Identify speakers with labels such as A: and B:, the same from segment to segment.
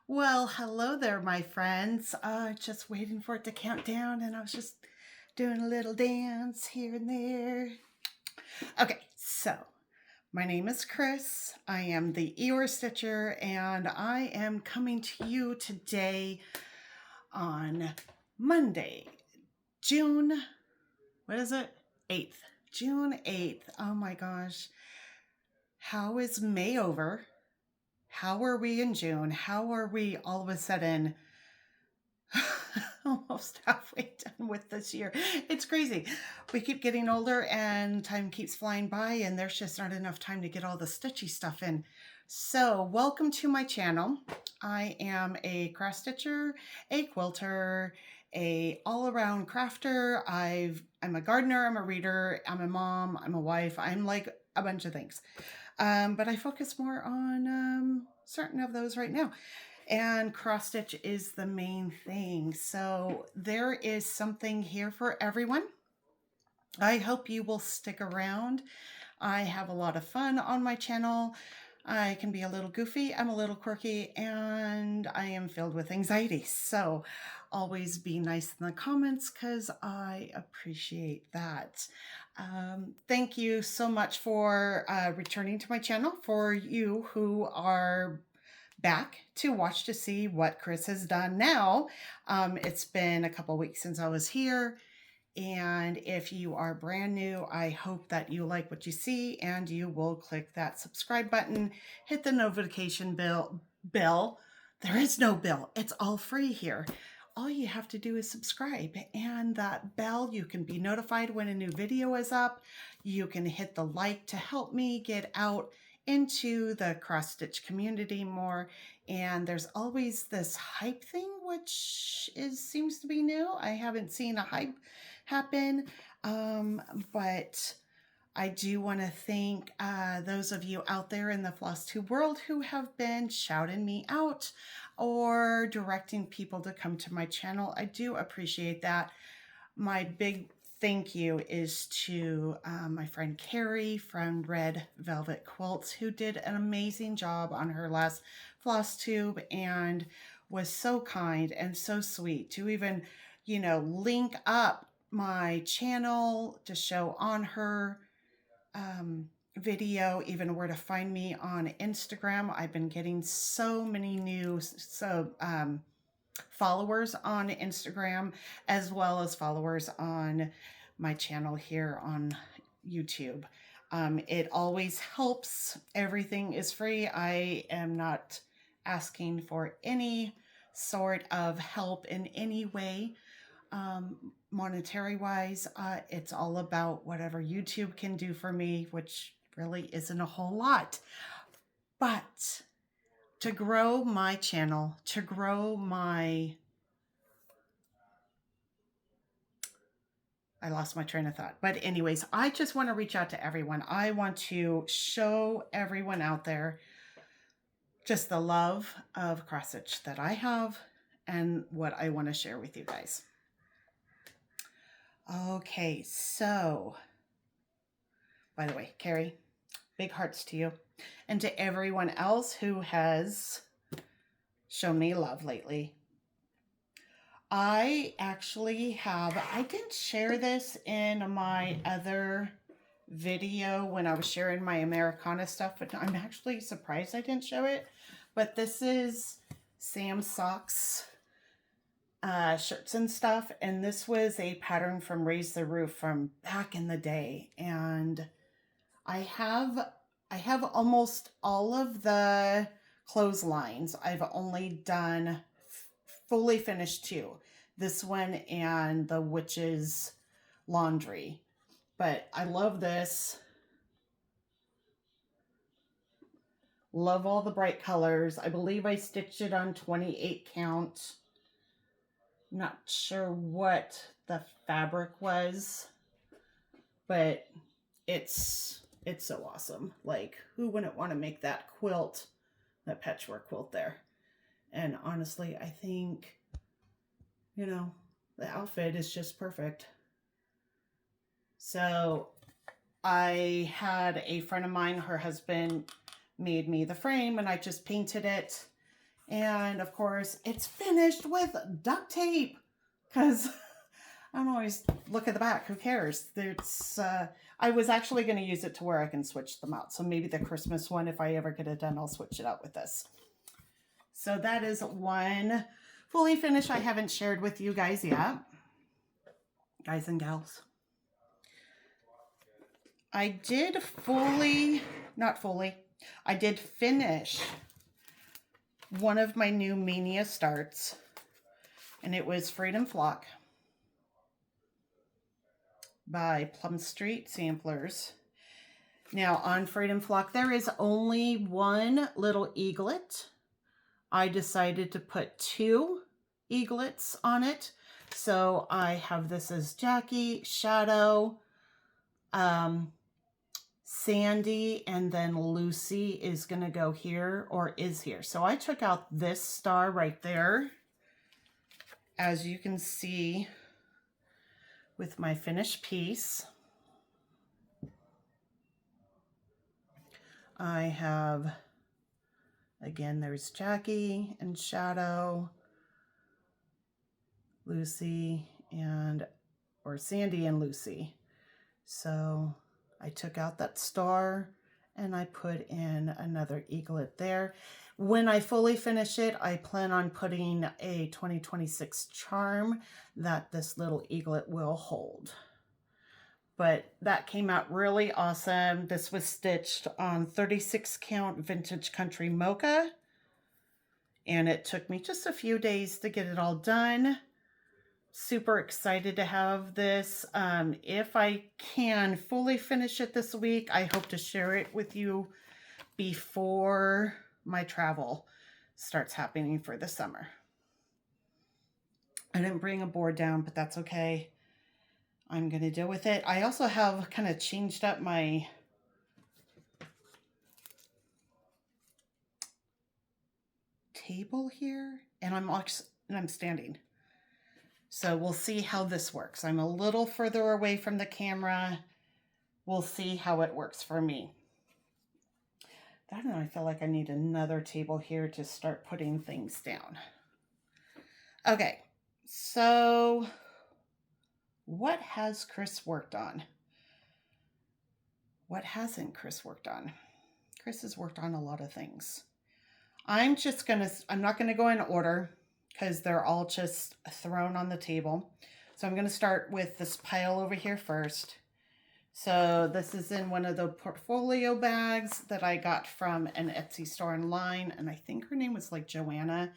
A: Well, hello there, my friends. Just waiting for it to count down, and I was just doing a little dance here and there. Okay, so my name is Chrys. I am the Eeyore Stitcher, and I am coming to you today on Monday, June, what is it? 8th. June 8th. Oh my gosh. How is May over? How are we in June? How are we all of a sudden almost halfway done with this year? It's crazy. We keep getting older and time keeps flying by, and there's just not enough time to get all the stitchy stuff in. So welcome to my channel. I am a cross stitcher, a quilter, a all-around crafter. I'm a gardener, I'm a reader, I'm a mom, I'm a wife, I'm like a bunch of things. But I focus more on certain of those right now. And cross stitch is the main thing. So there is something here for everyone. I hope you will stick around. I have a lot of fun on my channel. I can be a little goofy, I'm a little quirky, and I am filled with anxiety. So always be nice in the comments because I appreciate that. Thank you so much for returning to my channel. For you who are back to watch to see what Chrys has done now. It's been a couple weeks since I was here. And if you are brand new, I hope that you like what you see and you will click that subscribe button, hit the notification bell. There is no bill. It's all free here. All you have to do is subscribe, and that bell, you can be notified when a new video is up. You can hit the like to help me get out into the cross stitch community more. And there's always this hype thing, which seems to be new. I haven't seen a hype happen, but I do want to thank those of you out there in the Flosstube world who have been shouting me out or directing people to come to my channel. I do appreciate that. My big thank you is to my friend Carrie from Red Velvet Quilts, who did an amazing job on her last Flosstube and was so kind and so sweet to even, link up my channel to show on her video, even where to find me on Instagram. I've been getting so many new followers on Instagram, as well as followers on my channel here on YouTube. It always helps. Everything is free. I am not asking for any sort of help in any way. Monetary wise, it's all about whatever YouTube can do for me, which really isn't a whole lot. But to grow my channel, to grow I lost my train of thought. But anyways, I just want to reach out to everyone. I want to show everyone out there just the love of cross stitch that I have and what I want to share with you guys. Okay, so, by the way, Carrie, big hearts to you. And to everyone else who has shown me love lately. I didn't share this in my other video when I was sharing my Americana stuff, but I'm actually surprised I didn't show it. But this is Sam's Socks shirts and stuff, and this was a pattern from Raise the Roof from back in the day, and I have almost all of the clotheslines. I've only done fully finished 2, this one and the witch's laundry, but I love this. Love all the bright colors. I believe I stitched it on 28 count. Not sure what the fabric was, but it's so awesome. Like, who wouldn't want to make that quilt, that patchwork quilt there? And honestly, I think, the outfit is just perfect. So I had a friend of mine, her husband made me the frame, and I just painted it. And of course, it's finished with duct tape because I don't always look at the back. Who cares? It's, I was actually going to use it to where I can switch them out. So maybe the Christmas one, if I ever get it done, I'll switch it out with this. So that is one fully finished I haven't shared with you guys yet. Guys and gals. I did I did finish one of my new MAYnia starts, and it was Freedom Flock by Plum Street Samplers. Now on Freedom Flock, there is only one little eaglet. I decided to put 2 eaglets on it. So I have this as Jackie, Shadow, Sandy, and then Lucy is going to go here, or is here. So I took out this star right there, as you can see with my finished piece. I have, again, there's Jackie and Shadow, Lucy, or Sandy and Lucy. So I took out that star and I put in another eaglet there. When I fully finish it, I plan on putting a 2026 charm that this little eaglet will hold. But that came out really awesome. This was stitched on 36 count Vintage Country Mocha. And it took me just a few days to get it all done. Super excited to have this. If I can fully finish it this week, I hope to share it with you before my travel starts happening for the summer. I didn't bring a board down, but that's okay. I'm going to deal with it. I also have kind of changed up my table here, and I'm standing. So we'll see how this works. I'm a little further away from the camera. We'll see how it works for me. I don't know, I feel like I need another table here to start putting things down. Okay, so what has Chrys worked on? What hasn't Chrys worked on? Chrys has worked on a lot of things. I'm not gonna go in order because they're all just thrown on the table. So I'm gonna start with this pile over here first. So this is in one of the portfolio bags that I got from an Etsy store online. And I think her name was like Joanna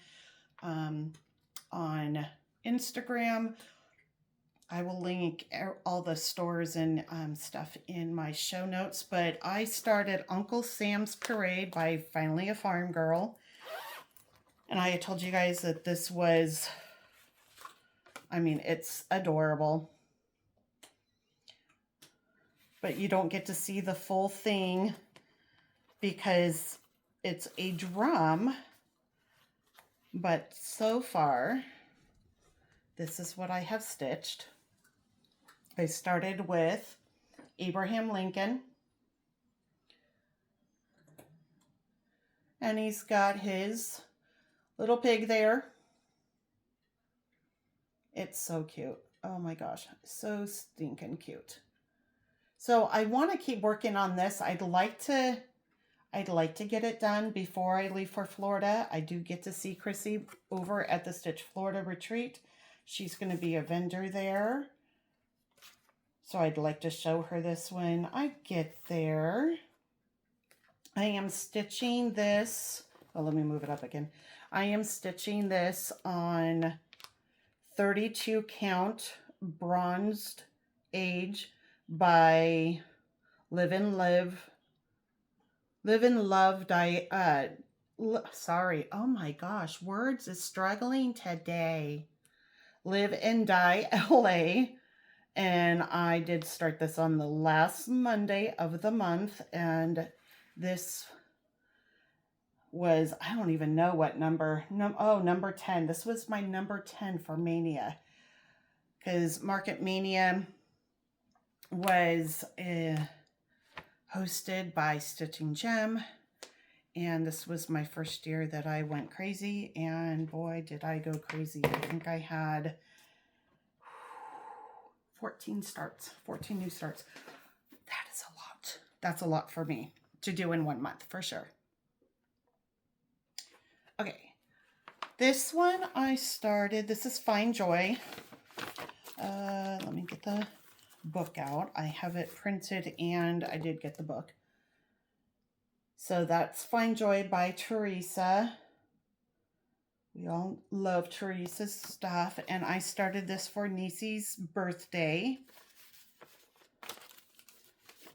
A: on Instagram. I will link all the stores and stuff in my show notes. But I started Uncle Sam's Parade by Finally a Farm Girl. And I had told you guys that this was, I mean, it's adorable. But you don't get to see the full thing because it's a drum. But so far, this is what I have stitched. I started with Abraham Lincoln. And he's got his little pig there. It's so cute. Oh my gosh, so stinking cute. So I want to keep working on this. I'd like to get it done before I leave for Florida. I do get to see Chrissy over at the Stitch Florida retreat. She's going to be a vendor there. So I'd like to show her this when I get there. I am stitching this. Oh, let me move it up again. I am stitching this on 32 count bronzed age by Live and Love sorry, oh my gosh, words is struggling today. Live and Die LA. And I did start this on the last Monday of the month, and this was, I don't even know what number, number 10. This was my number 10 for MAYnia, because Market MAYnia was hosted by Stitching Gem, And this was my first year that I went crazy, and boy, did I go crazy. I think I had 14 starts, 14 new starts. That is a lot. That's a lot for me to do in 1 month, for sure. Okay, this one I started, this is Find Joy. Let me get the book out. I have it printed and I did get the book. So that's Find Joy by Teresa. We all love Teresa's stuff. And I started this for Niecy's birthday,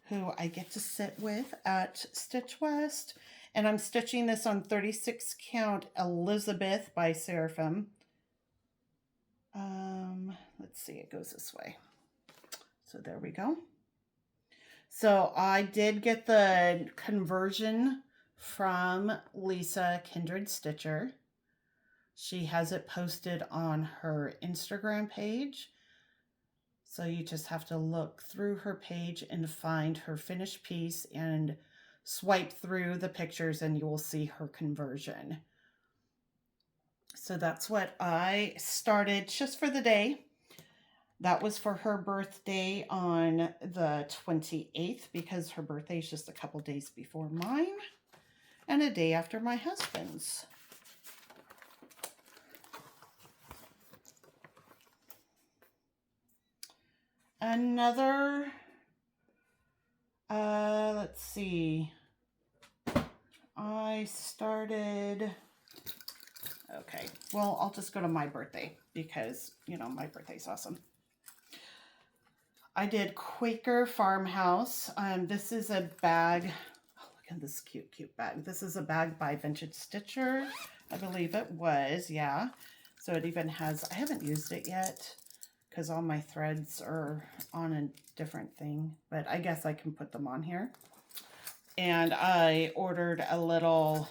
A: who I get to sit with at Stitch West. And I'm stitching this on 36 count Elizabeth by Seraphim. Let's see, it goes this way. So there we go. So I did get the conversion from Lisa Kindred Stitcher. She has it posted on her Instagram page. So you just have to look through her page and find her finished piece and swipe through the pictures and you will see her conversion. So that's what I started just for the day. That was for her birthday on the 28th because her birthday is just a couple days before mine and a day after my husband's. Another, let's see, I started, okay, well, I'll just go to my birthday because, you know, my birthday's awesome. I did Quaker Farmhouse. This is a bag. Oh, look at this cute, cute bag. This is a bag by Vintage Stitcher. I believe it was, yeah. So it even has, I haven't used it yet because all my threads are on a different thing, but I guess I can put them on here. And I ordered a little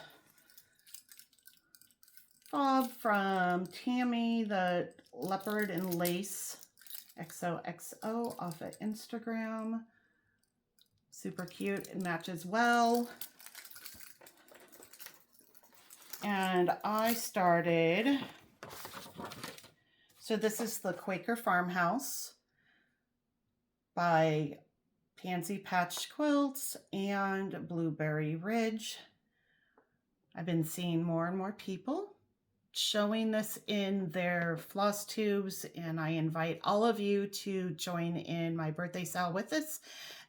A: fob from Tammy, the leopard and lace XOXO off of Instagram. Super cute. It matches well. And I started, so this is the Quaker Farmhouse by Pansy Patch Quilts and Blueberry Ridge. I've been seeing more and more people showing this in their floss tubes, and I invite all of you to join in my birthday sale with us.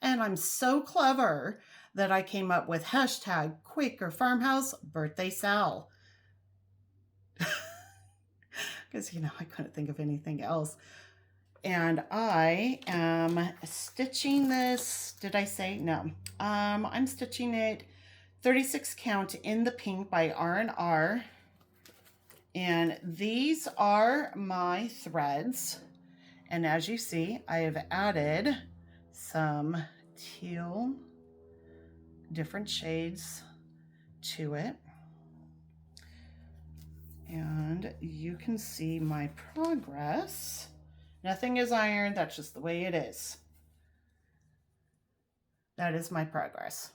A: And I'm so clever that I came up with hashtag Quaker Farmhouse birthday sale. Because, you know, I couldn't think of anything else. And I am stitching this, did I say? No. I'm stitching it 36 count in the pink by R&R. And these are my threads. And as you see, I have added some teal, different shades to it. And you can see my progress. Nothing is ironed, that's just the way it is. That is my progress.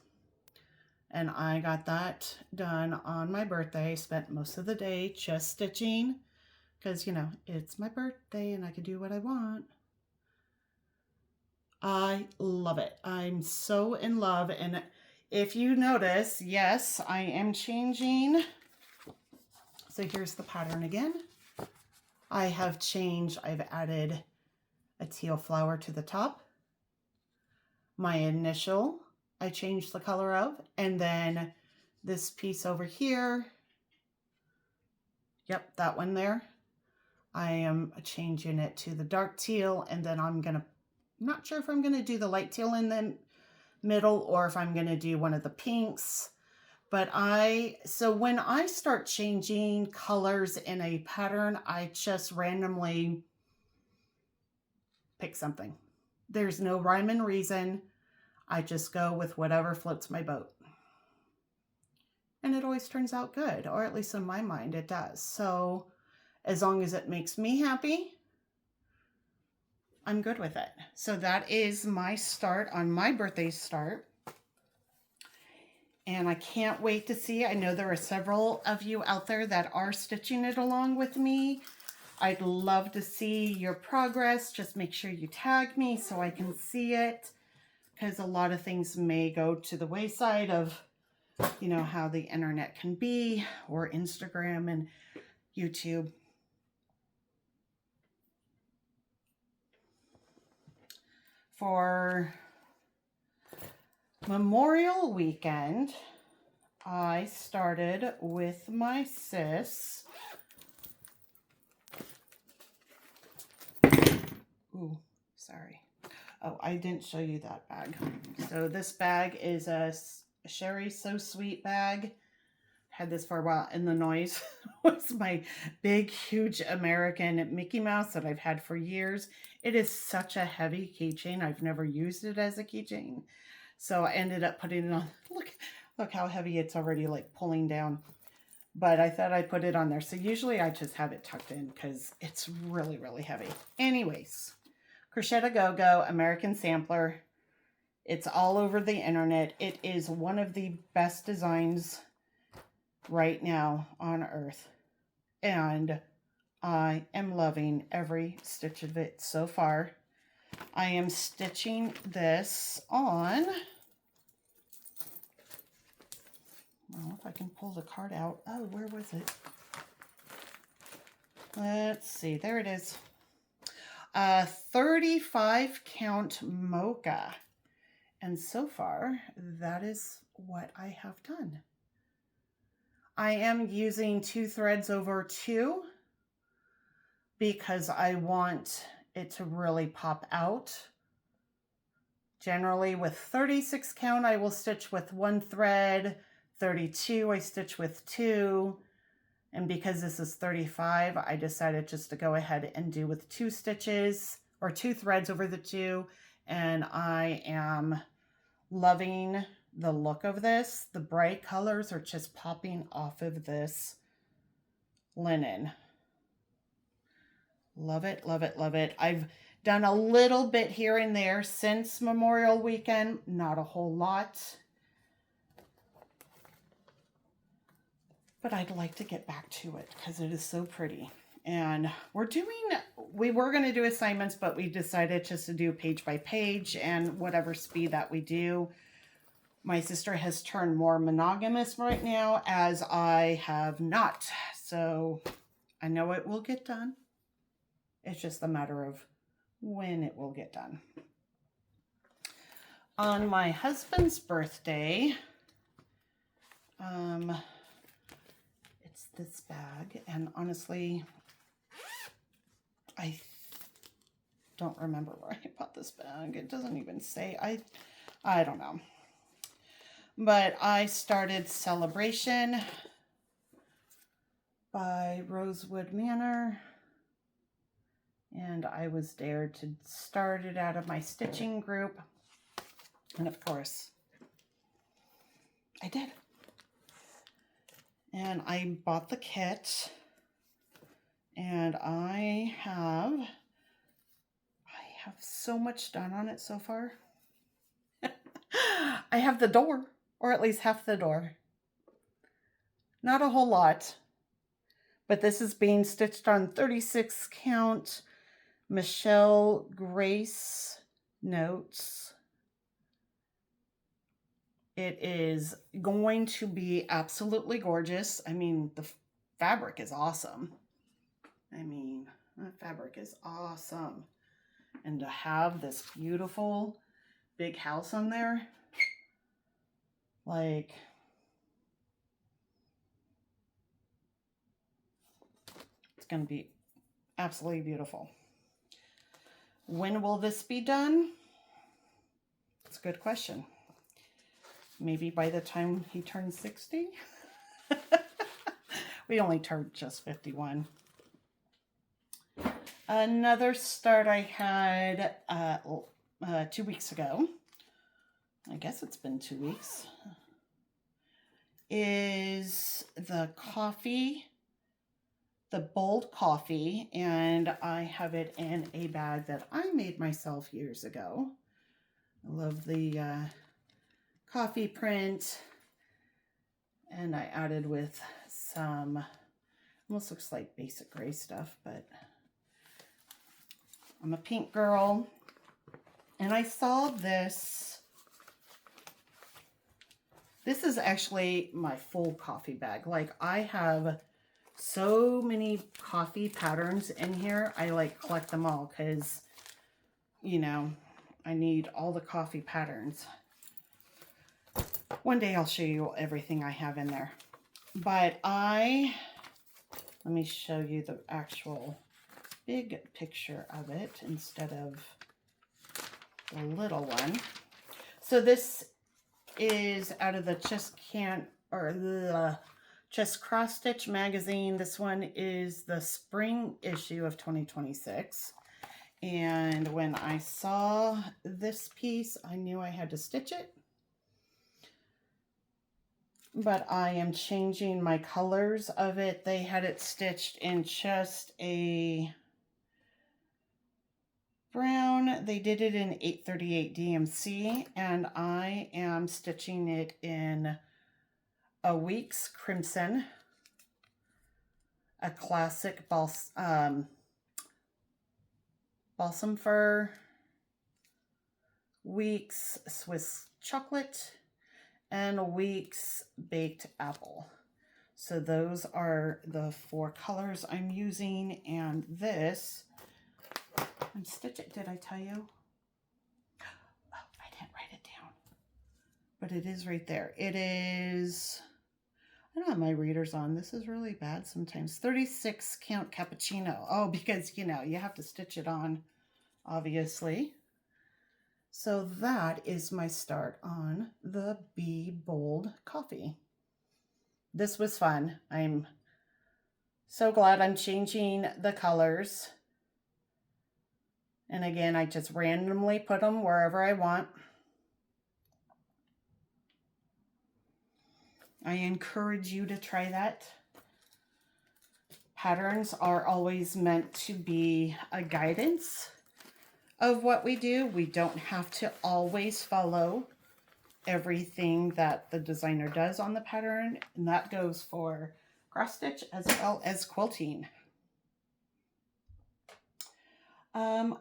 A: And I got that done on my birthday. Spent most of the day just stitching because, you know, it's my birthday and I can do what I want. I love it. I'm so in love. And if you notice, yes, I am changing. So here's the pattern again. I have changed. I've added a teal flower to the top. My initial, I changed the color of, and then this piece over here, yep, that one there, I am changing it to the dark teal, and then I'm not sure if I'm gonna do the light teal in the middle or if I'm gonna do one of the pinks, but so when I start changing colors in a pattern, I just randomly pick something. There's no rhyme and reason. I just go with whatever floats my boat. And it always turns out good, or at least in my mind it does. So as long as it makes me happy, I'm good with it. So that is my start on my birthday start. And I can't wait to see. I know there are several of you out there that are stitching it along with me. I'd love to see your progress. Just make sure you tag me so I can see it, because a lot of things may go to the wayside of, you know, how the internet can be, or Instagram and YouTube. For Memorial Weekend, I started with my sis. Ooh, sorry. Oh, I didn't show you that bag. So this bag is a Sherry So Sweet bag. Had this for a while, and the noise was my big, huge American Mickey Mouse that I've had for years. It is such a heavy keychain. I've never used it as a keychain. So I ended up putting it on. Look how heavy it's already, like, pulling down. But I thought I'd put it on there. So usually I just have it tucked in because it's really, really heavy. Anyways, Crochet A Go-Go American Sampler. It's all over the internet. It is one of the best designs right now on earth. And I am loving every stitch of it so far. I am stitching this on, well, if I can pull the card out. Oh, where was it? Let's see. There it is. 35 count mocha. And so far, that is what I have done. I am using 2 threads over 2 because I want it to really pop out. Generally with 36 count, I will stitch with 1 thread. 32, I stitch with 2. And because this is 35, I decided just to go ahead and do with 2 stitches or 2 threads over the 2. And I am loving the look of this. The bright colors are just popping off of this linen. Love it, love it, love it. I've done a little bit here and there since Memorial Weekend, not a whole lot. But I'd like to get back to it because it is so pretty. And we were going to do assignments, but we decided just to do page by page and whatever speed that we do. My sister has turned more monogamous right now, as I have not. So I know it will get done. It's just a matter of when it will get done. On my husband's birthday, it's this bag, and honestly, I don't remember where I bought this bag. It doesn't even say. I don't know. But I started Celebration by Rosewood Manor. And I was there to start it out of my stitching group. And of course, I did. And I bought the kit. And I have so much done on it so far. I have the door, or at least half the door. Not a whole lot. But this is being stitched on 36 count Michelle Grace notes. It is going to be absolutely gorgeous. I mean, the fabric is awesome. I mean, that fabric is awesome. And to have this beautiful big house on there, like, it's going to be absolutely beautiful. When will this be done? It's a good question. Maybe by the time he turns 60? We only turned just 51. Another start I had 2 weeks ago, I guess it's been 2 weeks, is the coffee, the bold coffee, and I have it in a bag that I made myself years ago. I love the coffee print. And I added with some, almost looks like basic gray stuff, but I'm a pink girl. And I saw this. This is actually my full coffee bag. Like, I have so many coffee patterns in here. I like collect them all because, you know, I need all the coffee patterns. One day I'll show you everything I have in there. But let me show you the actual big picture of it instead of the little one. So this is out of the Just Cross Stitch magazine. This one is the spring issue of 2026. And when I saw this piece, I knew I had to stitch it. But I am changing my colors of it. They had it stitched in just a brown. They did it in 838 DMC, and I am stitching it in a Weeks Crimson, a classic balsam fir, Weeks Swiss chocolate, and a Weeks baked apple. So those are the 4 colors I'm using, and this, and stitch it, did I tell you? Oh, I didn't write it down, but it is right there. It is, I don't have my readers on. This is really bad sometimes. 36 count cappuccino. Oh, because, you know, you have to stitch it on, obviously. So that is my start on the Be Bold coffee. This was fun. I'm so glad I'm changing the colors. And again, I just randomly put them wherever I want. I encourage you to try that. Patterns are always meant to be a guidance of what we do. We don't have to always follow everything that the designer does on the pattern, and that goes for cross stitch as well as quilting.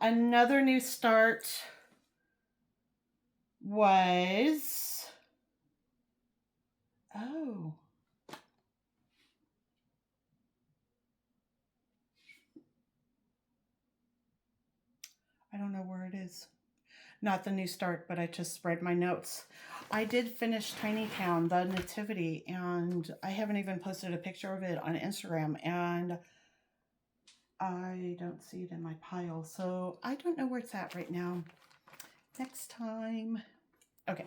A: Another new start was, oh, I don't know where it is. Not the new start, but I just read my notes. I did finish Tiny Town, the Nativity, and I haven't even posted a picture of it on Instagram, and I don't see it in my pile, so I don't know where it's at right now. Next time. Okay.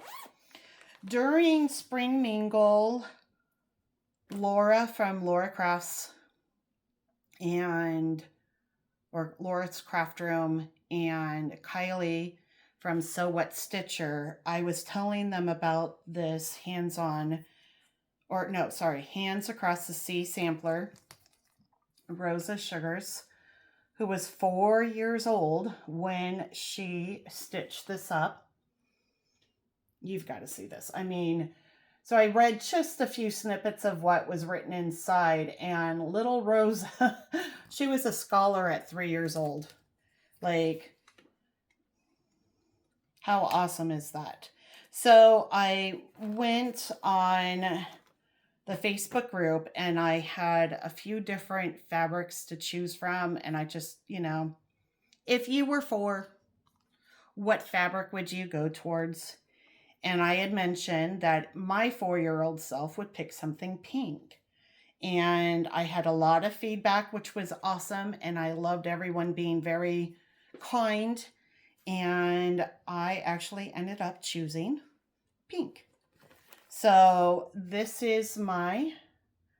A: During Spring Mingle, Laura from Laura Crafts or Laura's Craft Room and Kylie from So What Stitcher, I was telling them about this Hands Across the Sea sampler, Rosa Sugars, who was 4 years old when she stitched this up. You've got to see this. I mean, so I read just a few snippets of what was written inside, and little Rosa, she was a scholar at 3 years old. Like, how awesome is that? So I went on the Facebook group and I had a few different fabrics to choose from, and I just, you know, if you were 4, what fabric would you go towards? And I had mentioned that my 4-year-old self would pick something pink. And I had a lot of feedback, which was awesome. And I loved everyone being very kind. And I actually ended up choosing pink. So this is my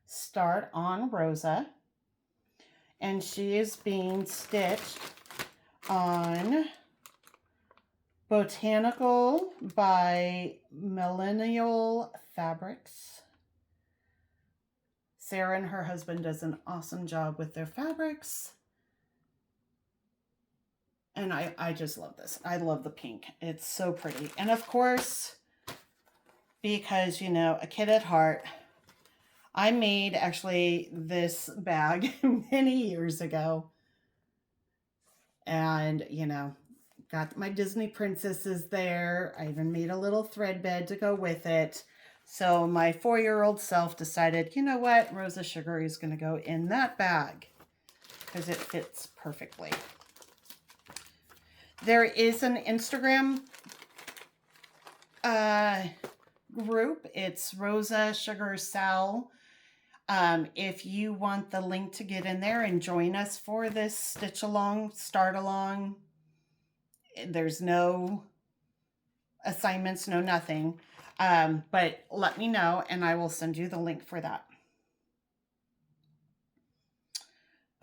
A: start on Rosa. And she is being stitched on Botanical by Millennial Fabrics. Sarah and her husband does an awesome job with their fabrics. And I just love this. I love the pink. It's so pretty. And of course, because, you know, a kid at heart, I made actually this bag many years ago. And, you know, got my Disney princesses there. I even made a little thread bed to go with it. So my 4-year-old self decided, you know what, Rosa Sugar is going to go in that bag because it fits perfectly. There is an Instagram group. It's Rosa Sugar Sal. If you want the link to get in there and join us for this stitch along, start along, there's no assignments, no nothing. But let me know and I will send you the link for that.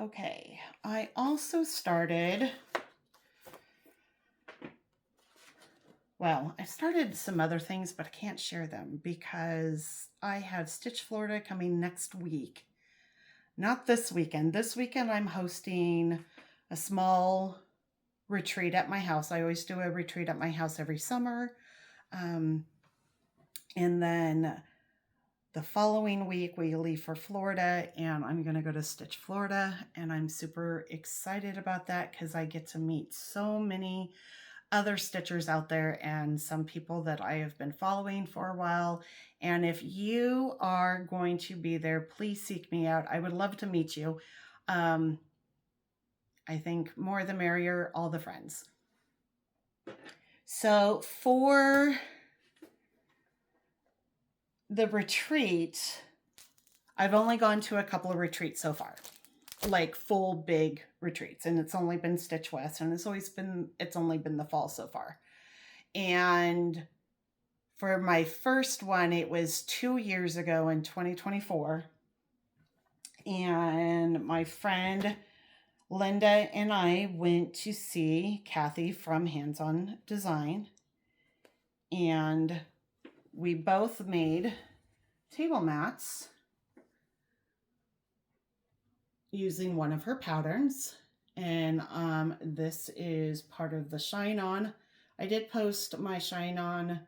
A: Okay, I also started, well, I started some other things, but I can't share them because I have Stitch Florida coming next week. Not this weekend. This weekend I'm hosting a small retreat at my house. I always do a retreat at my house every summer. And then the following week we leave for Florida and I'm going to go to Stitch Florida. And I'm super excited about that because I get to meet so many other stitchers out there and some people that I have been following for a while. And if you are going to be there, please seek me out. I would love to meet you. I think more the merrier, all the friends. So for the retreat, I've only gone to a couple of retreats so far, like full big retreats, and it's only been Stitch West, and it's only been the fall so far. And for my first one, it was 2 years ago in 2024, and my friend Linda and I went to see Kathy from Hands On Design, and we both made table mats using one of her patterns. And this is part of the Shine On. I did post my Shine On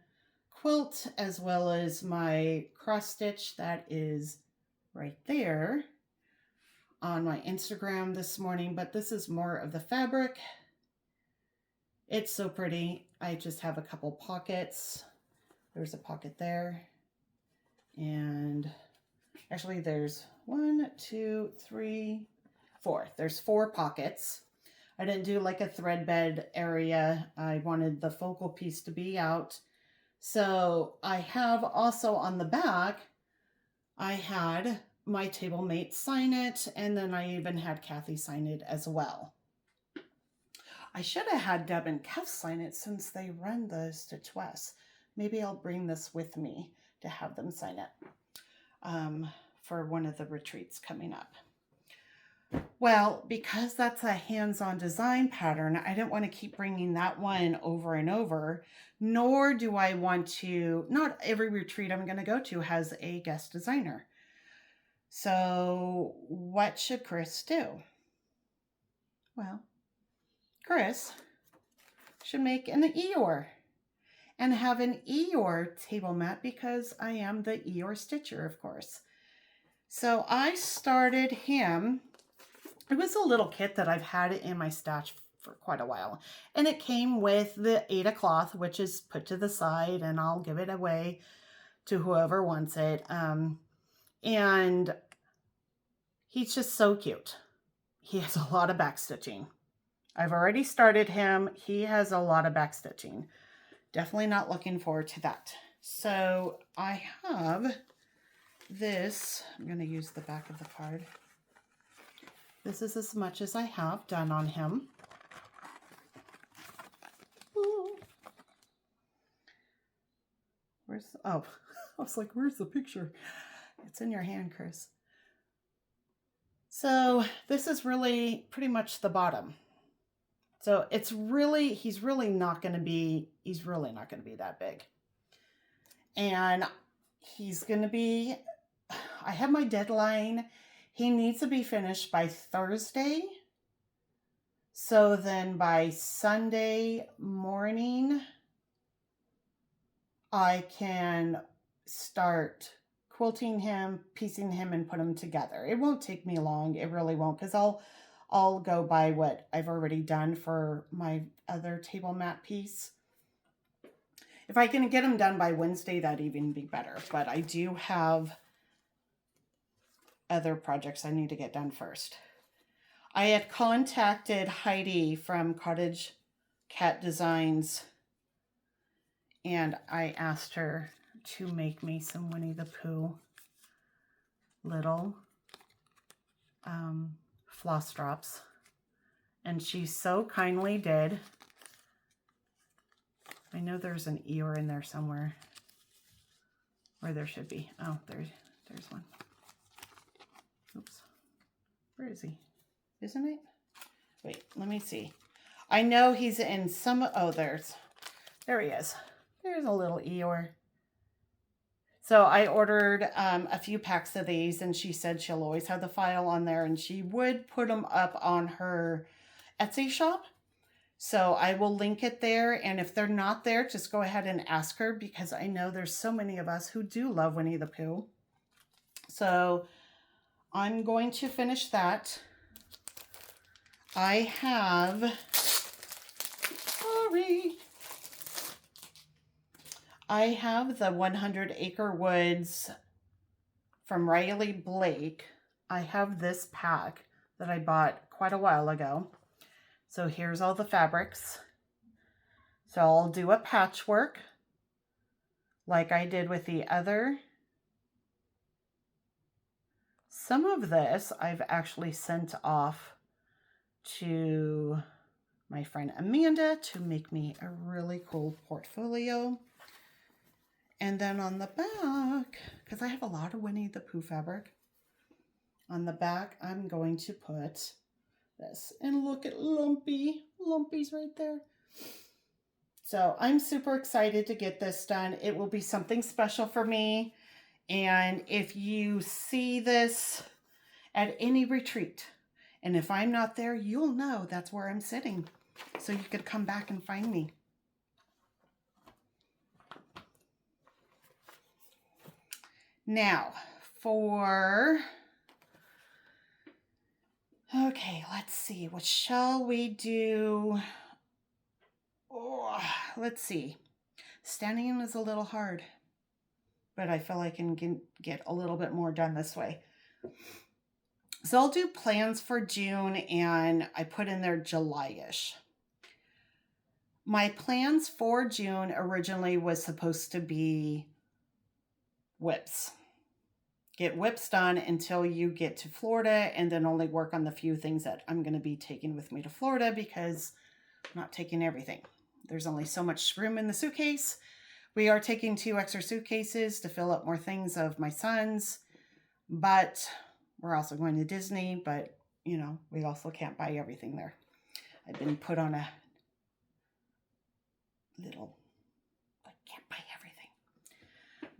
A: quilt as well as my cross stitch that is right there on my Instagram this morning, but this is more of the fabric. It's so pretty. I just have a couple pockets. There's a pocket there. And actually there's 1, 2, 3, 4. There's 4 pockets. I didn't do like a thread bed area. I wanted the focal piece to be out. So I have also on the back, I had my table mate sign it, and then I even had Kathy sign it as well. I should have had Deb and Kev sign it since they run the Stitch West. Maybe I'll bring this with me to have them sign it for one of the retreats coming up. Well, because that's a hands-on design pattern, I didn't want to keep bringing that one over and over, nor do I want to, not every retreat I'm going to go to has a guest designer. So what should Chrys do? Well, Chrys should make an Eeyore and have an Eeyore table mat because I am the Eeyore stitcher, of course. So I started him. It was a little kit that I've had in my stash for quite a while. And it came with the Aida cloth, which is put to the side, and I'll give it away to whoever wants it. And he's just so cute. He has a lot of back stitching. I've already started him. He has a lot of back stitching. Definitely not looking forward to that. So I have this. I'm going to use the back of the card. This is as much as I have done on him. Ooh. Oh, I was like, where's the picture? It's in your hand, Chrys. So this is really pretty much the bottom. So it's really, he's really not going to be that big. And he's going to be, I have my deadline. He needs to be finished by Thursday. So then by Sunday morning, I can start quilting him, piecing him, and put them together. It won't take me long. It really won't, because I'll go by what I've already done for my other table mat piece. If I can get them done by Wednesday, that'd even be better. But I do have other projects I need to get done first. I had contacted Heidi from Cottage Cat Designs, and I asked her to make me some Winnie the Pooh little floss drops, and she so kindly did. I know there's an Eeyore in there somewhere, or there should be. Oh, there's one. Oops, where is he? Isn't it? Wait, let me see. I know he's in some. Oh, there he is. There's a little Eeyore. So I ordered a few packs of these, and she said she'll always have the file on there, and she would put them up on her Etsy shop. So I will link it there, and if they're not there, just go ahead and ask her, because I know there's so many of us who do love Winnie the Pooh. So I'm going to finish that. I have, I have the 100 Acre Woods from Riley Blake. I have this pack that I bought quite a while ago. So here's all the fabrics. So I'll do a patchwork like I did with the other. Some of this I've actually sent off to my friend Amanda to make me a really cool portfolio. And then on the back, because I have a lot of Winnie the Pooh fabric, on the back I'm going to put this. And look at Lumpy. Lumpy's right there. So I'm super excited to get this done. It will be something special for me. And if you see this at any retreat, and if I'm not there, you'll know that's where I'm sitting. So you could come back and find me. Now, okay, let's see. What shall we do? Oh, let's see. Standing is a little hard, but I feel I can get a little bit more done this way. So I'll do plans for June, and I put in there July-ish. My plans for June originally was supposed to be whips. Get whips done until you get to Florida, and then only work on the few things that I'm going to be taking with me to Florida, because I'm not taking everything. There's only so much room in the suitcase. We are taking 2 extra suitcases to fill up more things of my son's, but we're also going to Disney, but you know, we also can't buy everything there. I've been put on a little, I can't buy everything.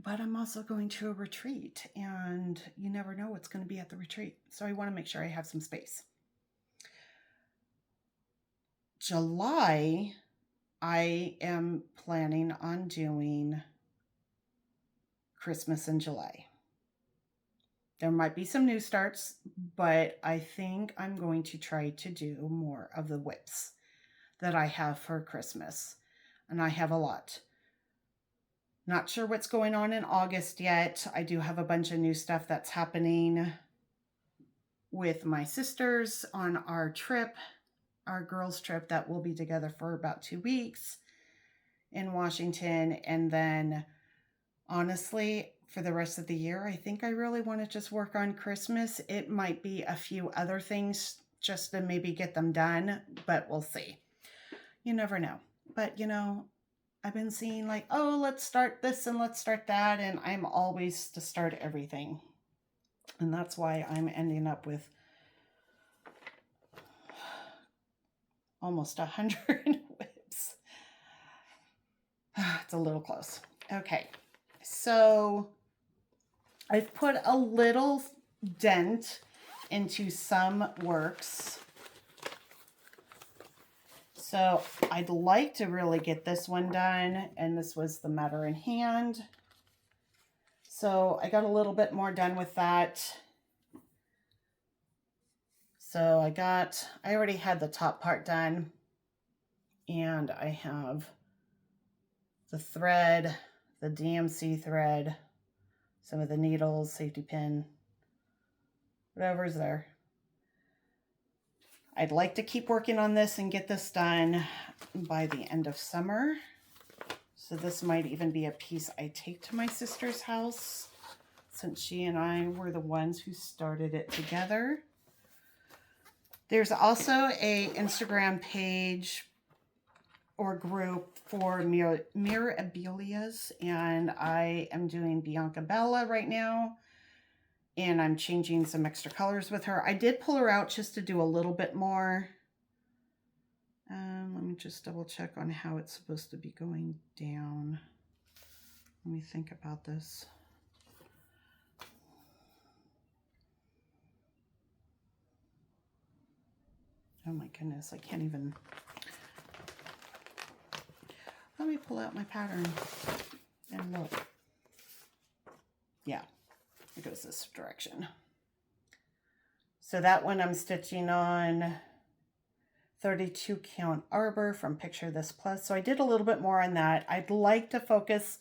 A: But I'm also going to a retreat, and you never know what's going to be at the retreat. So I want to make sure I have some space. July, I am planning on doing Christmas in July. There might be some new starts, but I think I'm going to try to do more of the whips that I have for Christmas. And I have a lot. Not sure what's going on in August yet. I do have a bunch of new stuff that's happening with my sisters on our trip, our girls' trip that will be together for about 2 weeks in Washington. And then, honestly, for the rest of the year, I think I really want to just work on Christmas. It might be a few other things just to maybe get them done, but we'll see. You never know. But, you know, I've been seeing like, oh, let's start this and let's start that. And I'm always to start everything. And that's why I'm ending up with almost 100 whips. It's a little close. Okay. So I've put a little dent into some works. So I'd like to really get this one done, and this was the Matter in Hand. So I got a little bit more done with that. So I already had the top part done, and I have the thread, the DMC thread, some of the needles, safety pin, whatever's there. I'd like to keep working on this and get this done by the end of summer. So this might even be a piece I take to my sister's house, since she and I were the ones who started it together. There's also a Instagram page or group for mirabilias, and I am doing Bianca Bella right now, and I'm changing some extra colors with her. I did pull her out just to do a little bit more. Let me just double check on how it's supposed to be going down. Let me think about this. Oh my goodness, I can't even. Let me pull out my pattern and look. Yeah, it goes this direction. So that one I'm stitching on 32 count arbor from Picture This Plus. So I did a little bit more on that. I'd like to focus.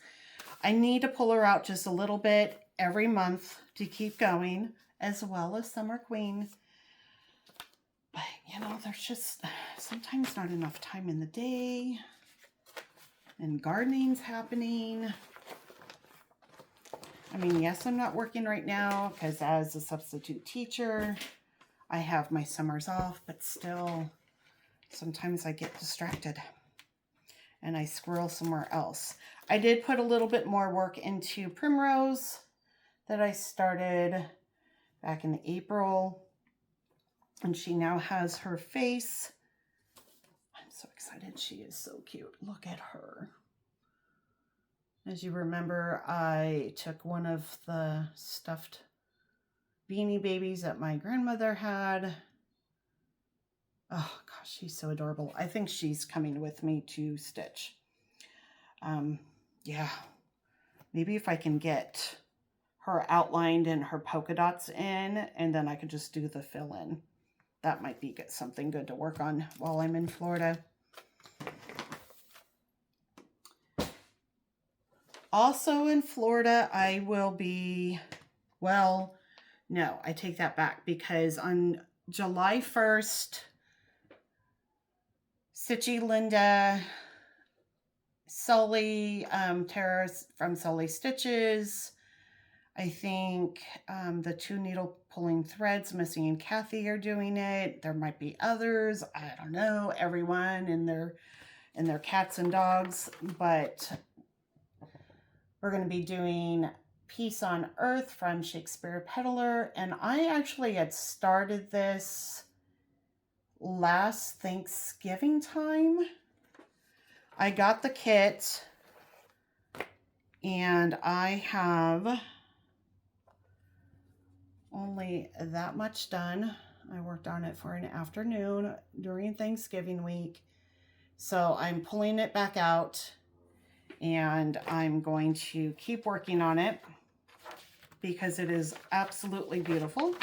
A: I need to pull her out just a little bit every month to keep going, as well as Summer Queen. But you know, there's just sometimes not enough time in the day, and gardening's happening. I mean, yes, I'm not working right now because as a substitute teacher, I have my summers off, but still, sometimes I get distracted and I squirrel somewhere else. I did put a little bit more work into Primrose that I started back in April, and she now has her face. I'm so excited. She is so cute. Look at her. As you remember, I took one of the stuffed Beanie Babies that my grandmother had. Oh gosh, she's so adorable. I think she's coming with me to stitch. Yeah, maybe if I can get her outlined and her polka dots in, and then I could just do the fill in. That might be something good to work on while I'm in Florida. Also in Florida, I will be, well, no, I take that back, because on July 1st, Stitchy Linda, Sully, Tara from Sully Stitches, I think the two needle pulling threads, Missy and Kathy, are doing it. There might be others. I don't know. Everyone and their cats and dogs, but we're going to be doing Peace on Earth from Shakespeare Peddler, and I actually had started this last Thanksgiving time. I got the kit, and I have only that much done. I worked on it for an afternoon during Thanksgiving week, so I'm pulling it back out, and I'm going to keep working on it because it is absolutely beautiful.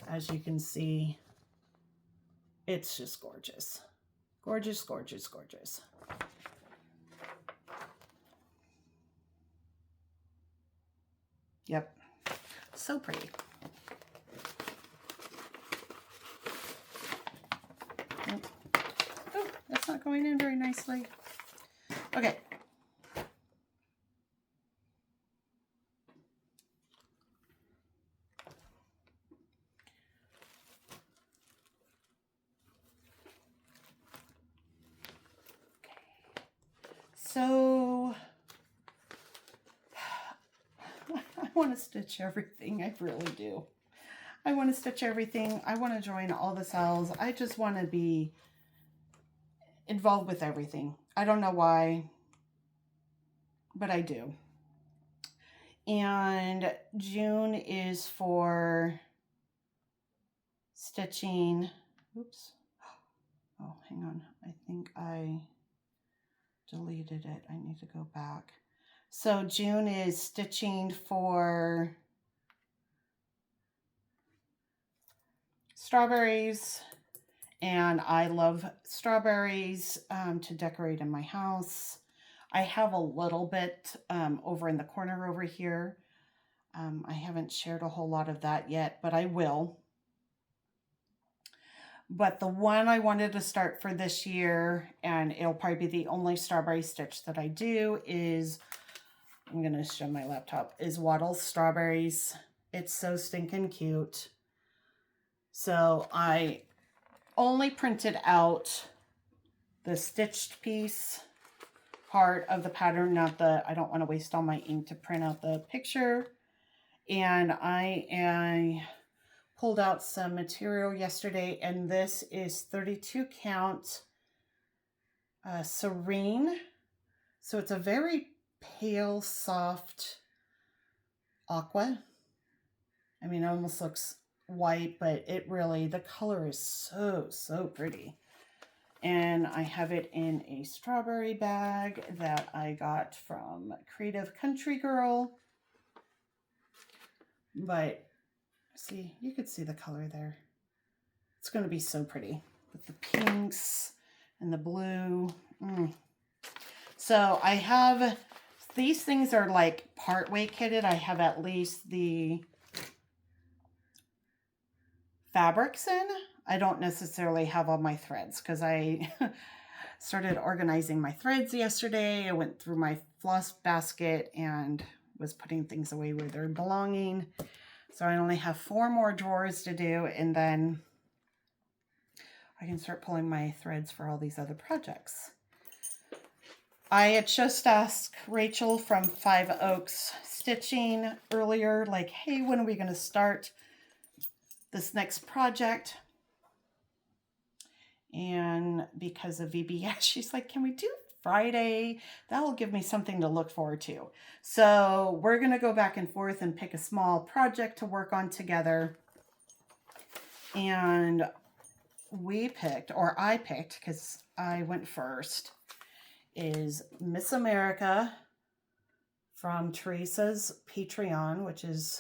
A: As you can see, it's just gorgeous. Gorgeous, gorgeous, gorgeous. Yep, so pretty. Oh, that's not going in very nicely. Okay. So I want to stitch everything. I really do. I want to stitch everything. I want to join all the SALS. I just want to be involved with everything. I don't know why, but I do. And June is for stitching. Oops. Oh, hang on. I think I deleted it. I need to go back. So June is stitching for strawberries, and I love strawberries to decorate in my house. I have a little bit over in the corner over here. I haven't shared a whole lot of that yet, but I will. But the one I wanted to start for this year, and it'll probably be the only strawberry stitch that I do, is, I'm going to show my laptop, is Waddle's Strawberries. It's so stinking cute. So I only printed out the stitched piece part of the pattern, not the, I don't want to waste all my ink to print out the picture. And I pulled out some material yesterday, and this is 32 count Serene. So it's a very pale, soft aqua. I mean, it almost looks white, but it really, the color is so pretty. And I have it in a strawberry bag that I got from Creative Country Girl. But see, you could see the color there. It's going to be so pretty with the pinks and the blue. So I have, these things are like part-way kitted. I have at least the fabrics in. I don't necessarily have all my threads because I started organizing my threads yesterday. I went through my floss basket and was putting things away where they're belonging. So I only have 4 more drawers to do, and then I can start pulling my threads for all these other projects. I had just asked Rachel from 5 Oaks Stitching earlier, like, hey, when are we going to start this next project? And because of VBS, she's like, can we do Friday? That'll give me something to look forward to. So we're going to go back and forth and pick a small project to work on together. And we picked, or I picked, because I went first, is Miss America from Teresa's Patreon, which is,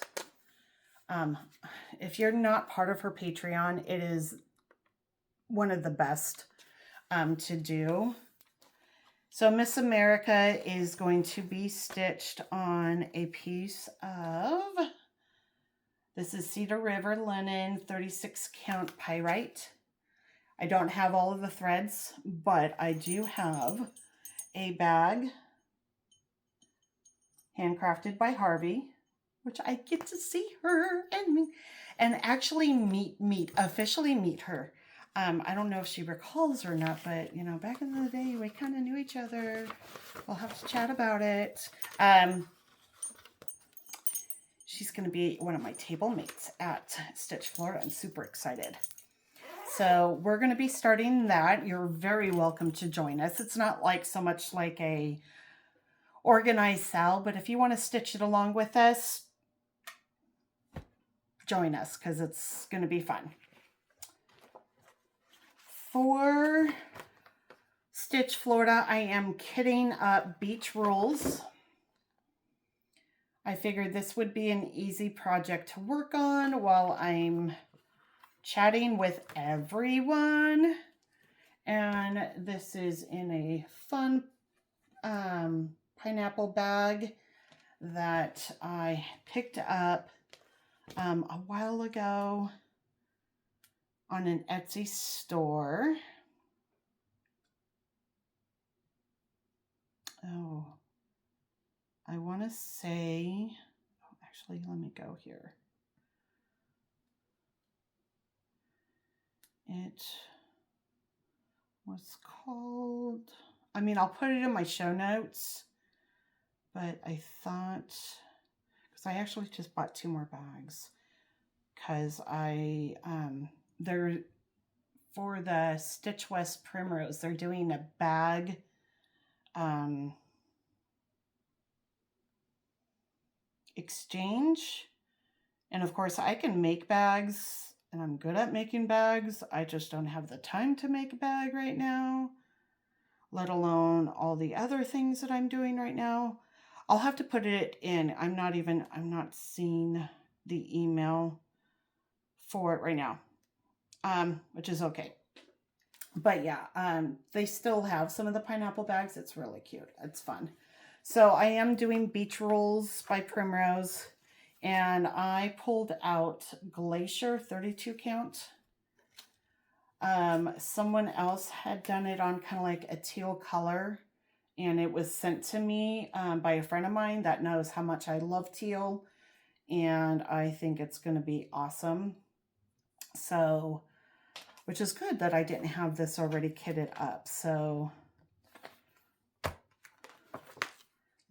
A: if you're not part of her Patreon, it is one of the best to do. So Miss America is going to be stitched on a piece of, this is Cedar River linen, 36 count pyrite. I don't have all of the threads, but I do have a bag handcrafted by Harvey, which I get to see her and actually officially meet her. I don't know if she recalls or not, but you know, back in the day, we kind of knew each other. We'll have to chat about it. She's going to be one of my table mates at Stitch Florida. I'm super excited. So we're going to be starting that. You're very welcome to join us. It's not like so much like a organized sale, but if you want to stitch it along with us, join us because it's going to be fun. For Stitch Florida, I am kitting up beach rolls. I figured this would be an easy project to work on while I'm chatting with everyone. And this is in a fun pineapple bag that I picked up a while ago on an Etsy store. Oh, I want to say, oh, actually, let me go here. It was called, I mean, I'll put it in my show notes, but I thought, because I actually just bought 2 more bags, because they're, for the Stitch West Primrose, they're doing a bag, exchange. And of course, I can make bags, and I'm good at making bags. I just don't have the time to make a bag right now, let alone all the other things that I'm doing right now. I'll have to put it in. I'm not seeing the email for it right now, which is okay. But yeah, they still have some of the pineapple bags. It's really cute. It's fun. So I am doing Beach Rolls by Primrose, and I pulled out Glacier 32 count. Someone else had done it on kind of like a teal color, and it was sent to me by a friend of mine that knows how much I love teal, and I think it's going to be awesome. So, which is good that I didn't have this already kitted up. So,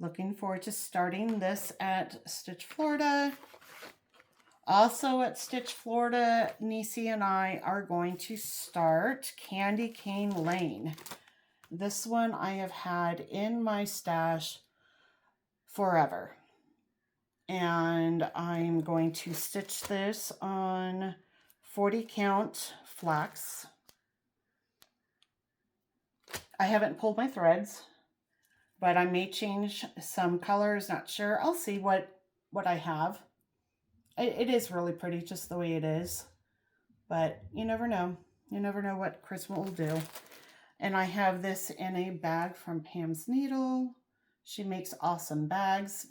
A: looking forward to starting this at Stitch Florida. Also at Stitch Florida, Nisi and I are going to start Candy Cane Lane. This one I have had in my stash forever. And I'm going to stitch this on 40 count flax. I haven't pulled my threads, but I may change some colors, not sure. I'll see what I have. It is really pretty just the way it is, but you never know. You never know what Chrys will do. And I have this in a bag from Pam's Needle. She makes awesome bags.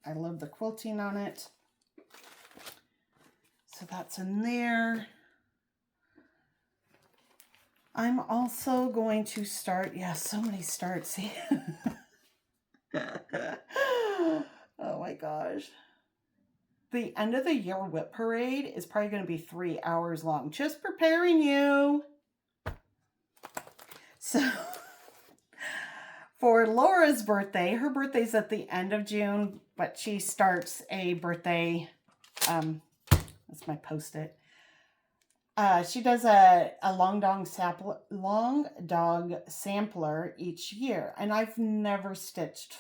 A: I love the quilting on it. So that's in there. I'm also going to start, yeah, so many starts. Oh my gosh. The end of the year whip parade is probably going to be 3 hours long. Just preparing you. So, for Laura's birthday, her birthday's at the end of June, but she starts a birthday, that's my post-it. She does a long dog sampler each year, and I've never stitched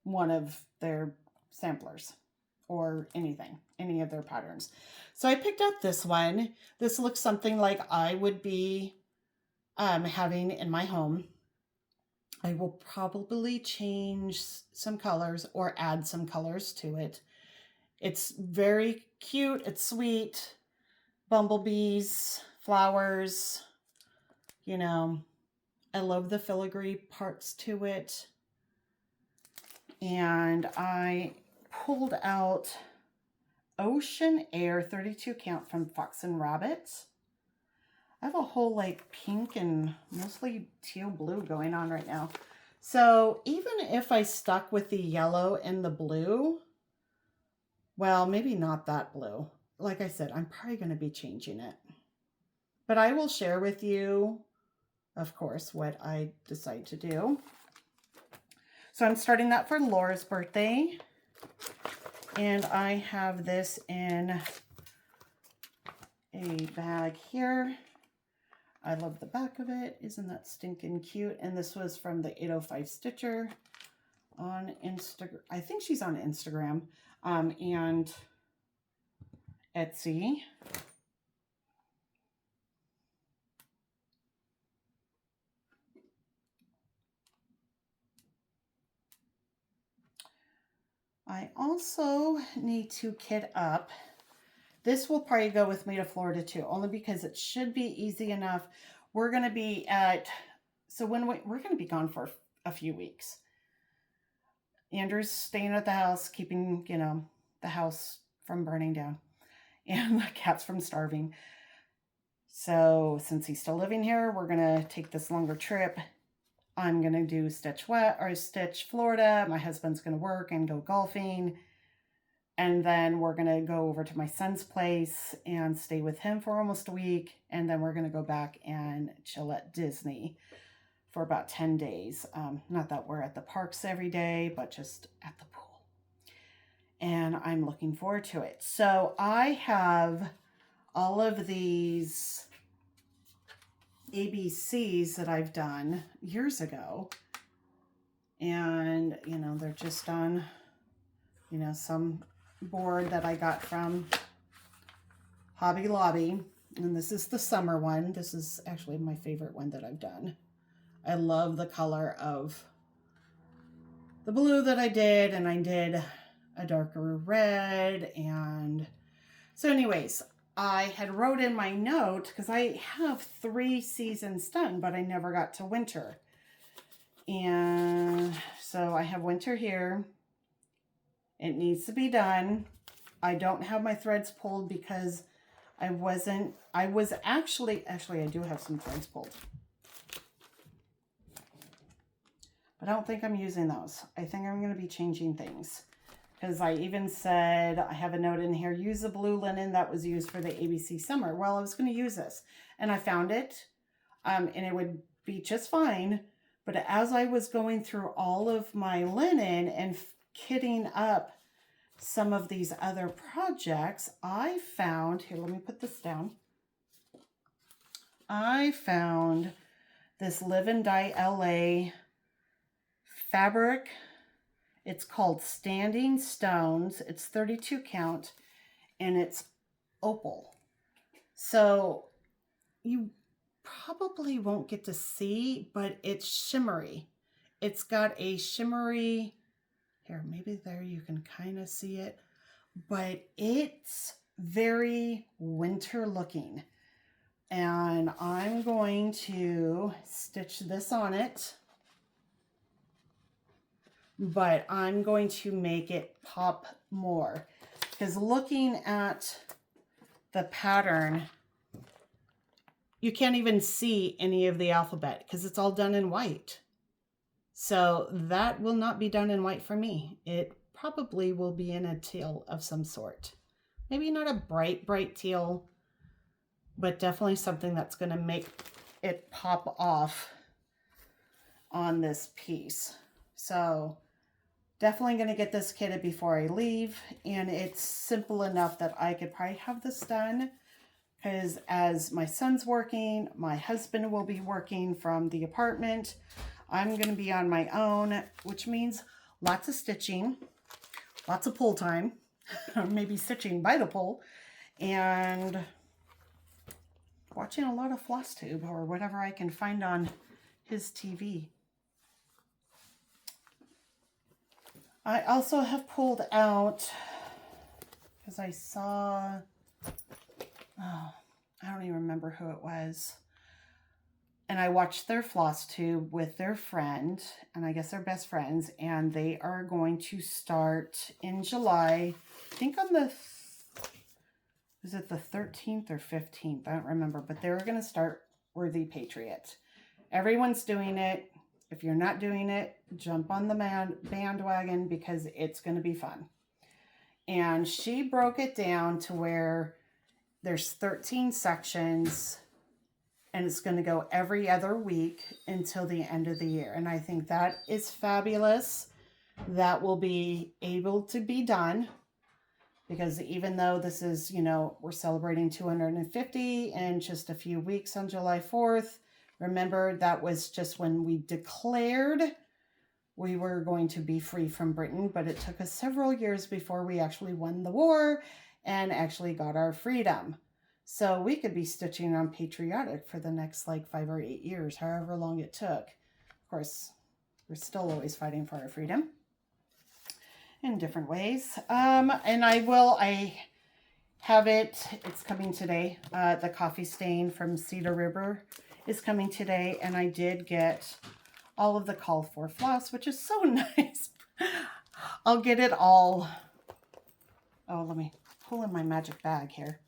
A: one of their samplers or anything, any of their patterns. So I picked up this one. This looks something like I would be having in my home. I will probably change some colors or add some colors to it. It's very cute. It's sweet. Bumblebees, flowers, you know. I love the filigree parts to it. And I pulled out Ocean Air 32 count from Fox and Rabbit. I have a whole like pink and mostly teal blue going on right now. So even if I stuck with the yellow and the blue, well, maybe not that blue. Like I said, I'm probably going to be changing it. But I will share with you, of course, what I decide to do. So I'm starting that for Laura's birthday. And I have this in a bag here. I love the back of it. Isn't that stinking cute? And this was from the 805 Stitcher on Instagram. I think she's on Instagram and Etsy. I also need to kit up. This will probably go with me to Florida too, only because it should be easy enough. We're going to be at, so when we're going to be gone for a few weeks. Andrew's staying at the house, keeping, you know, the house from burning down and the cats from starving. So since he's still living here, we're going to take this longer trip. I'm going to do Stitch Florida. My husband's going to work and go golfing. And then we're going to go over to my son's place and stay with him for almost a week. And then we're going to go back and chill at Disney for about 10 days. Not that we're at the parks every day, but just at the pool. And I'm looking forward to it. So I have all of these ABCs that I've done years ago. And, you know, they're just on, you know, some board that I got from Hobby Lobby. And this is the summer one. This is actually my favorite one that I've done. I love the color of the blue that I did, and I did a darker red. And so anyways, I had wrote in my note, because I have 3 seasons done, but I never got to winter. And so I have winter here. It needs to be done. I don't have my threads pulled because I was actually I do have some threads pulled. But I don't think I'm using those. I think I'm going to be changing things. Because I even said, I have a note in here, use the blue linen that was used for the ABC summer. Well, I was going to use this. And I found it. And it would be just fine. But as I was going through all of my linen and kitting up some of these other projects, I found, here, let me put this down. I found this Live and Die LA fabric. It's called Standing Stones. It's 32 count and it's opal. So you probably won't get to see, but it's shimmery. It's got a shimmery, here, maybe there you can kind of see it, but it's very winter looking. And I'm going to stitch this on it, but I'm going to make it pop more, because looking at the pattern, you can't even see any of the alphabet because it's all done in white. So that will not be done in white for me. It probably will be in a teal of some sort. Maybe not a bright, bright teal, but definitely something that's going to make it pop off on this piece. So definitely going to get this kitted before I leave. And it's simple enough that I could probably have this done, because as my son's working, my husband will be working from the apartment. I'm going to be on my own, which means lots of stitching, lots of pull time, or maybe stitching by the pull, and watching a lot of Flosstube or whatever I can find on his TV. I also have pulled out, because I saw, oh, I don't even remember who it was. And I watched their Flosstube with their friend, and I guess they're best friends, and they are going to start in July. I think on the, is it the 13th or 15th? I don't remember, but they're going to start Worthy Patriot. Everyone's doing it. If you're not doing it, jump on the bandwagon, because it's going to be fun. And she broke it down to where there's 13 sections, and it's going to go every other week until the end of the year. And I think that is fabulous. That will be able to be done, because even though this is, you know, we're celebrating 250 in just a few weeks on July 4th. Remember, that was just when we declared we were going to be free from Britain, but it took us several years before we actually won the war and actually got our freedom. So we could be stitching on patriotic for the next like 5 or 8 years, however long it took. Of course, we're still always fighting for our freedom in different ways. And I have it, it's coming today. The coffee stain from Cedar River is coming today, and I did get all of the call for floss, which is so nice. I'll get it all. Oh, let me pull in my magic bag here.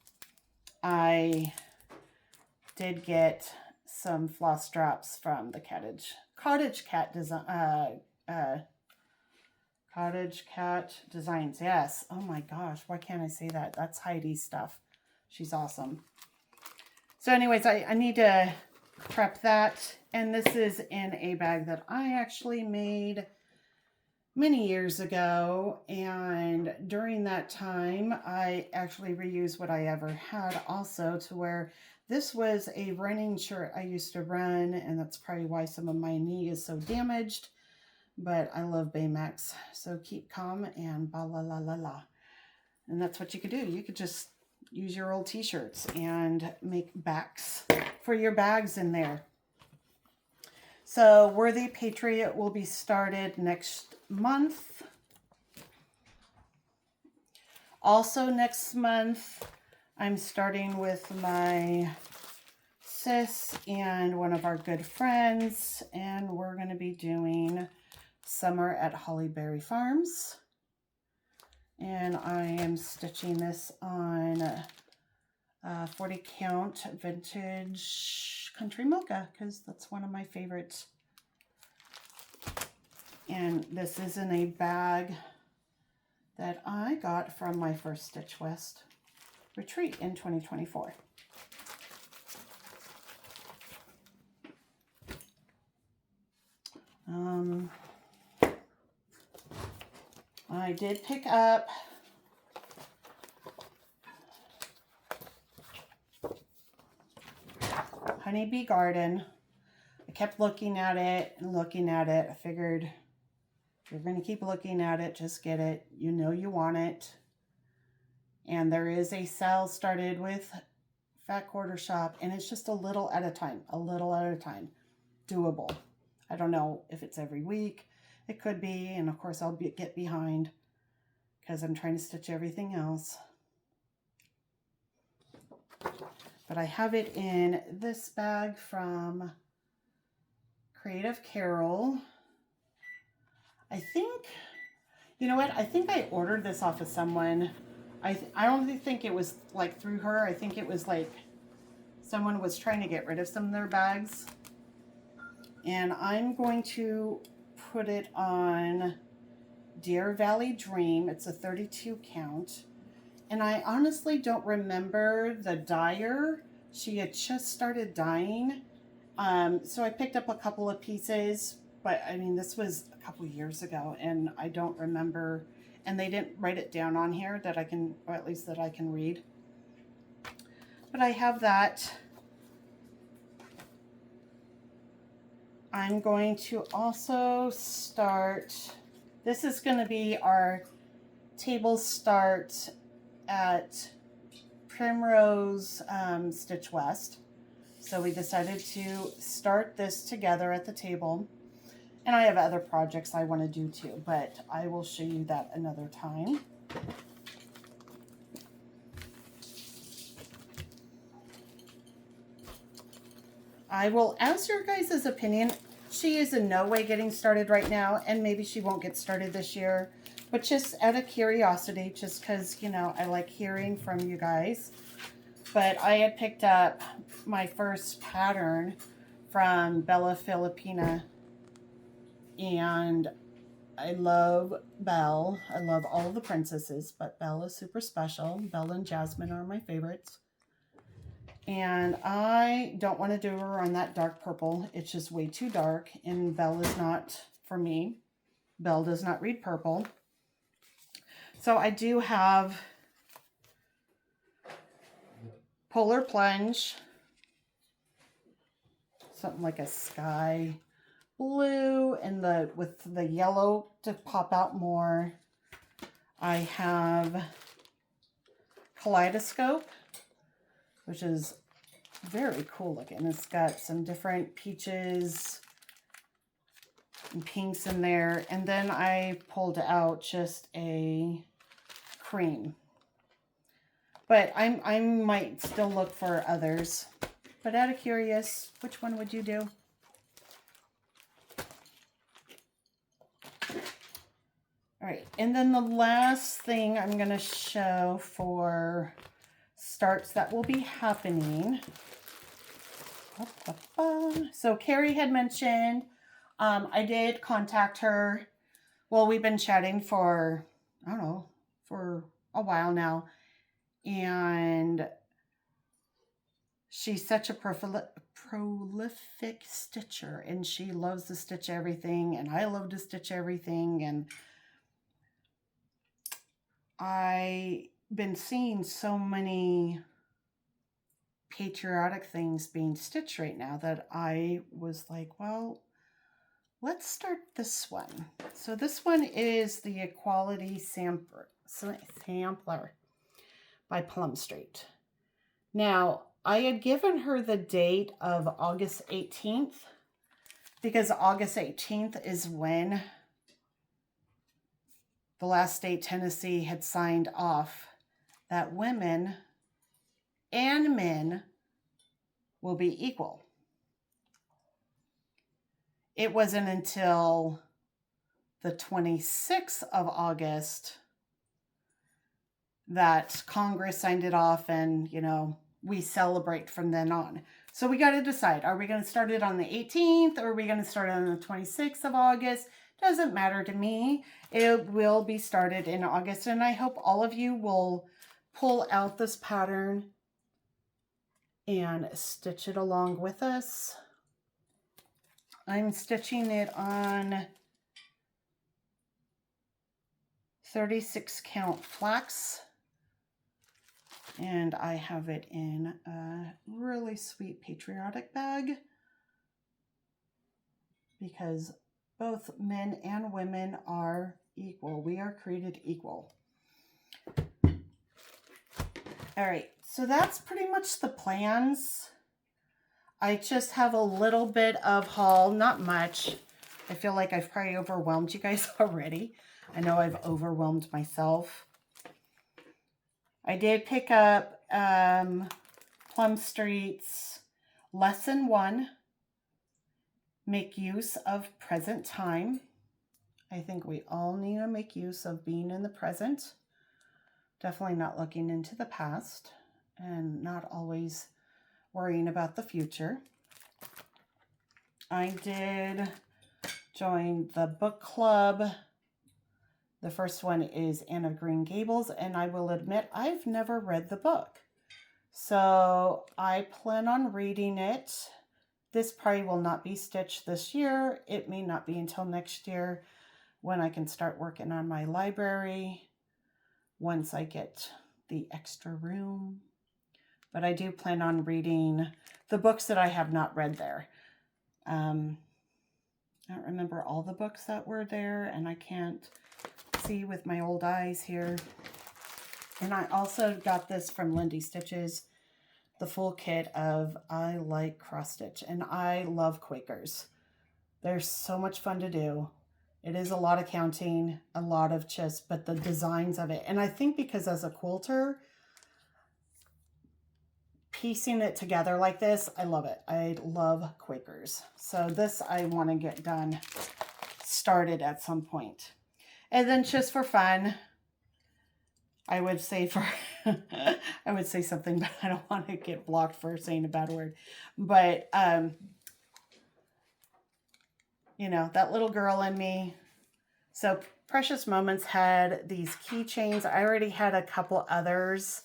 A: I did get some floss drops from the Cottage Cat Designs. Yes. Oh my gosh, why can't I say that? That's Heidi's stuff. She's awesome. So anyways, I need to prep that, and this is in a bag that I actually made many years ago, and during that time I actually reused what I ever had also, to where this was a running shirt I used to run, and that's probably why some of my knee is so damaged, but I love Baymax, so keep calm and ba la la la la. And that's what you could do. You could just use your old t-shirts and make backs for your bags in there. So Worthy Patriot will be started next month. Also next month, I'm starting with my sis and one of our good friends, and we're going to be doing summer at Hollyberry Farms. And I am stitching this on 40 count vintage country mocha because that's one of my favorites. And this is in a bag that I got from my first Stitch West retreat in 2024. I did pick up Honeybee Garden. I kept looking at it and looking at it. I figured if you're going to keep looking at it, just get it. You know you want it. And there is a SALS started with Fat Quarter Shop, and it's just a little at a time, doable. I don't know if it's every week. It could be, and of course I'll get behind because I'm trying to stitch everything else. But I have it in this bag from Creative Carol. I think, you know what? I think I ordered this off of someone. I don't think it was like through her. I think it was like someone was trying to get rid of some of their bags. And I'm going to put it on Deer Valley Dream. It's a 32 count. And I honestly don't remember the dyer. She had just started dyeing. So I picked up a couple of pieces, but I mean, this was a couple years ago and I don't remember, and they didn't write it down on here that I can, or at least that I can read. But I have that. I'm going to also start, this is going to be our table start at Primrose Stitch West. So we decided to start this together at the table. And I have other projects I want to do too, but I will show you that another time. I will ask your guys' opinion. She is in no way getting started right now, and maybe she won't get started this year, but just out of curiosity, just because, you know, I like hearing from you guys. But I had picked up my first pattern from Bella Filipina, and I love Belle. I love all the princesses, but Belle is super special. Belle and Jasmine are my favorites. And I don't want to do her on that dark purple. It's just way too dark, and Belle is not for me. Belle does not read purple. So I do have Polar Plunge, something like a sky blue, and with the yellow to pop out more. I have Kaleidoscope, which is very cool looking. It's got some different peaches and pinks in there. And then I pulled out just a cream. But I might still look for others. But out of curious, which one would you do? All right, and then the last thing I'm going to show for starts that will be happening. So Carrie had mentioned, I did contact her. Well, we've been chatting for, I don't know, for a while now. And she's such a prolific stitcher, and she loves to stitch everything, and I love to stitch everything. And I've been seeing so many patriotic things being stitched right now that I was like, well, let's start this one. So this one is the Equality Sampler by Plum Street. Now, I had given her the date of August 18th because August 18th is when the last state, Tennessee, had signed off that women and men will be equal. It wasn't until the 26th of August that Congress signed it off, and, you know, we celebrate from then on. So we got to decide, are we going to start it on the 18th or are we going to start it on the 26th of August? Doesn't matter to me. It will be started in August, and I hope all of you will pull out this pattern and stitch it along with us. I'm stitching it on 36 count flax, and I have it in a really sweet patriotic bag because both men and women are equal. We are created equal. All right, so that's pretty much the plans. I just have a little bit of haul, not much. I feel like I've probably overwhelmed you guys already. I know I've overwhelmed myself. I did pick up Plum Street's Lesson 1, Make Use of Present Time. I think we all need to make use of being in the present. Definitely not looking into the past and not always worrying about the future. I did join the book club. The first one is Anne of Green Gables, and I will admit I've never read the book. So I plan on reading it. This probably will not be stitched this year. It may not be until next year when I can start working on my library once I get the extra room. But I do plan on reading the books that I have not read there. I don't remember all the books that were there, and I can't see with my old eyes here. And I also got this from Lindy Stitches, the full kit of I Like Cross Stitch, and I love Quakers. They're so much fun to do. It is a lot of counting, a lot of just, but the designs of it. And I think because as a quilter, piecing it together like this, I love it. I love Quakers. So this I want to get done, started at some point. And then just for fun, I would say I would say something, but I don't want to get blocked for saying a bad word. But, you know, that little girl in me. So Precious Moments had these keychains. I already had a couple others.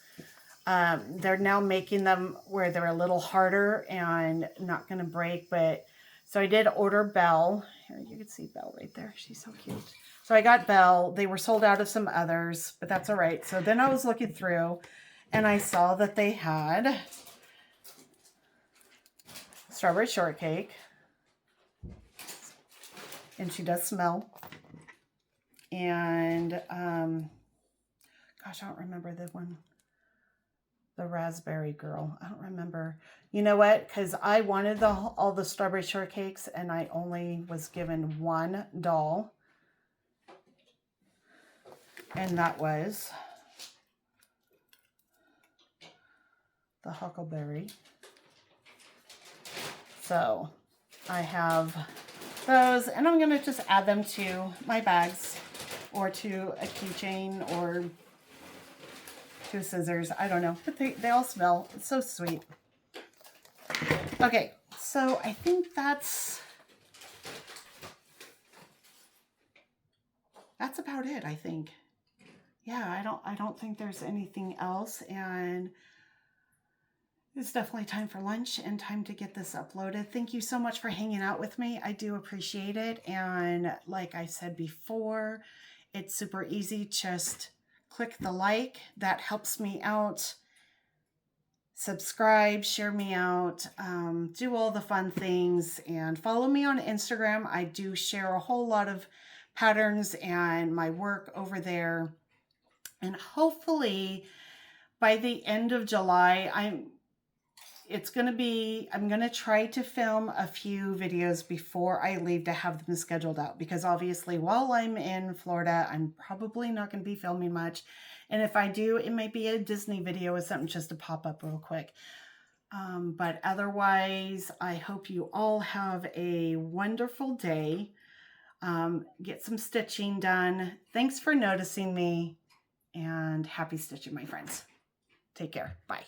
A: They're now making them where they're a little harder and not going to break. But so I did order Belle. Here, you can see Belle right there. She's so cute. So I got Belle. They were sold out of some others, but that's all right. So then I was looking through and I saw that they had strawberry shortcake. And she does smell. And, gosh, I don't remember the one. The raspberry girl. I don't remember. You know what? Because I wanted all the strawberry shortcakes and I only was given one doll. And that was the huckleberry. So I have those, and I'm going to just add them to my bags or to a keychain or to scissors. I don't know, but they all smell. It's so sweet. Okay, so I think that's about it, I think. Yeah, I don't think there's anything else, and it's definitely time for lunch and time to get this uploaded. Thank you so much for hanging out with me. I do appreciate it. And like I said before, it's super easy. Just click the like. That helps me out. Subscribe, share me out, do all the fun things, and follow me on Instagram. I do share a whole lot of patterns and my work over there. And hopefully by the end of July, it's going to be, I'm going to try to film a few videos before I leave to have them scheduled out, because obviously while I'm in Florida, I'm probably not going to be filming much. And if I do, it might be a Disney video or something just to pop up real quick. But otherwise, I hope you all have a wonderful day. Get some stitching done. Thanks for noticing me, and happy stitching, my friends. Take care. Bye.